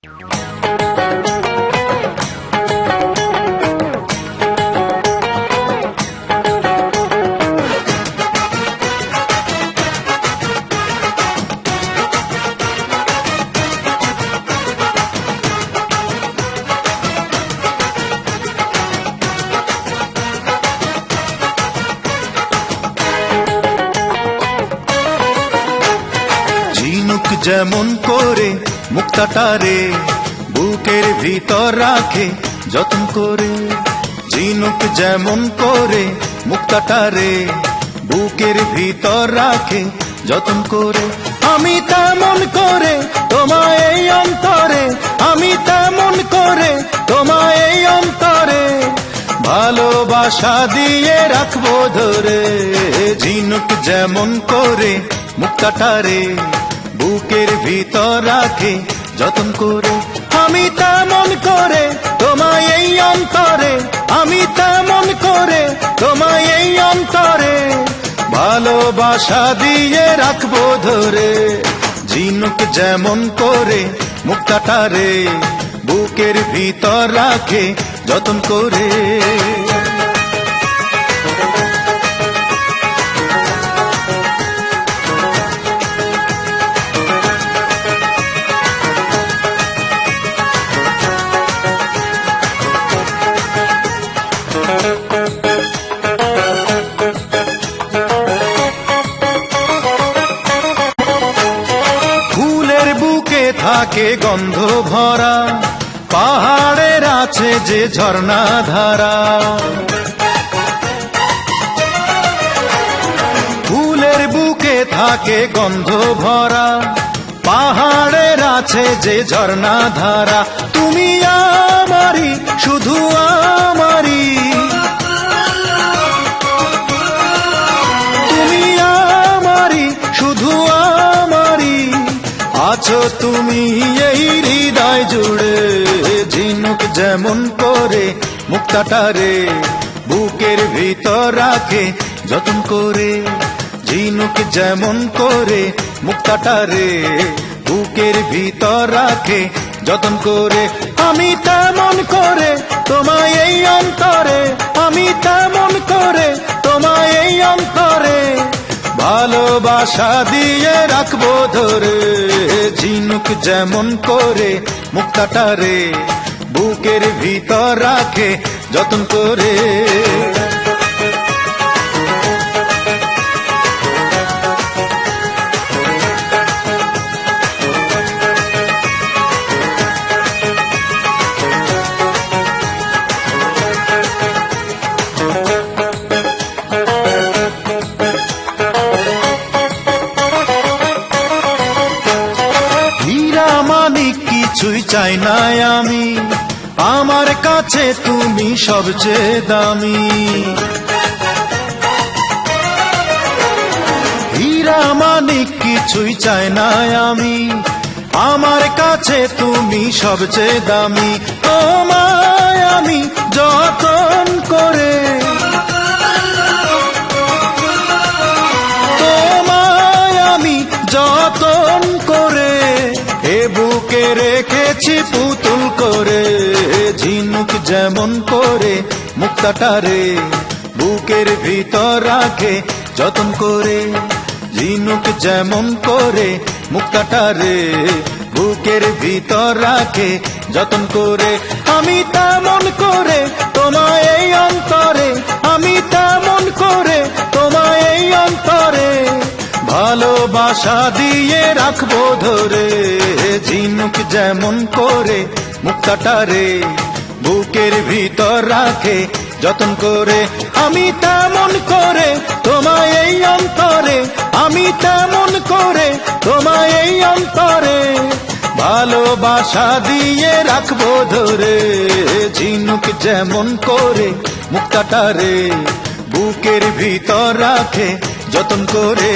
ঝিনুক যেমন করে মুক্তাটারে বুকের ভিতর রাখে যতন করে। ঝিনুক যেমন করে মুক্তাটারে বুকের ভিতর রাখে যতন করে। আমি তেমন করে তোমায় এই অন্তরে, আমি তেমন করে তোমায় এই অন্তরে ভালোবাসা দিয়ে রাখবো ধরে। ঝিনুক যেমন করে মুক্তাটারে বুকের ভিতর রাখে যতন করে। আমি তেমন করে তোমায় এই অন্তরে, আমি তেমন করে তোমায় এই অন্তরে ভালোবাসা দিয়ে রাখবো ধরে। ঝিনুক যেমন করে মুক্তাটারে বুকের ভিতর রাখে যতন করে। ফুলের বুকে থাকে গন্ধ ভরা, পাহাড়ের আছে যে ঝর্ণা ধারা। ফুলের বুকে থাকে গন্ধ ভরা, পাহাড়ের আছে যে ঝর্ণা ধারা। তুমি আমারি, শুধু আমারি, তুমি আমারি, শুধু আমারি, আছো তুমি এই হৃদয় জুড়ে। ঝিনুক যেমন করে মুক্তাটারে বুকের ভিতর রাখে যতন করে। ঝিনুক যেমন করে মুক্তাটারে বুকের ভিতর রাখে যতন করে। আমি তেমন করে তোমায় এই অন্তরে, আমি তেমন করে তোমায় এই অন্তরে ভালোবাসা দিয়ে রাখবো ধরে। ঝিনুক যেমন করে মুক্তাটারে বুকের ভিতর রাখে যতন করে। কিছুই চাই না আমি, আমার কাছে তুমি সবচেয়ে দামি। হীরা মানিক কিছুই চাই না আমি, আমার কাছে তুমি সবচেয়ে দামি। তোমায় আমি যতন করে, তোমায় আমি যতন করে এ বুকে রেখেছি পুতুল করে। ঝিনুক যেমন করে মুক্তাটারে বুকের ভিতর রাখে যতন করে। ঝিনুক যেমন করে মুক্তাটারে বুকের ভিতর রাখে যতন করে। আমি তেমন করে তোমায় এই অন্তরে, আমি তেমন করে তোমায় এই অন্তরে ভালোবাসা দিয়ে রাখবো ধরে। ঝিনুক যেমন করে মুক্তাটারে বুকের ভিতর রাখে যতন করে। আমি তেমন করে তোমায় এই অন্তরে, আমি তেমন করে তোমায় এই অন্তরে ভালোবাসা দিয়ে রাখবো ধরে। ঝিনুক যেমন করে মুক্তাটারে বুকের ভিতর রাখে যতন করে।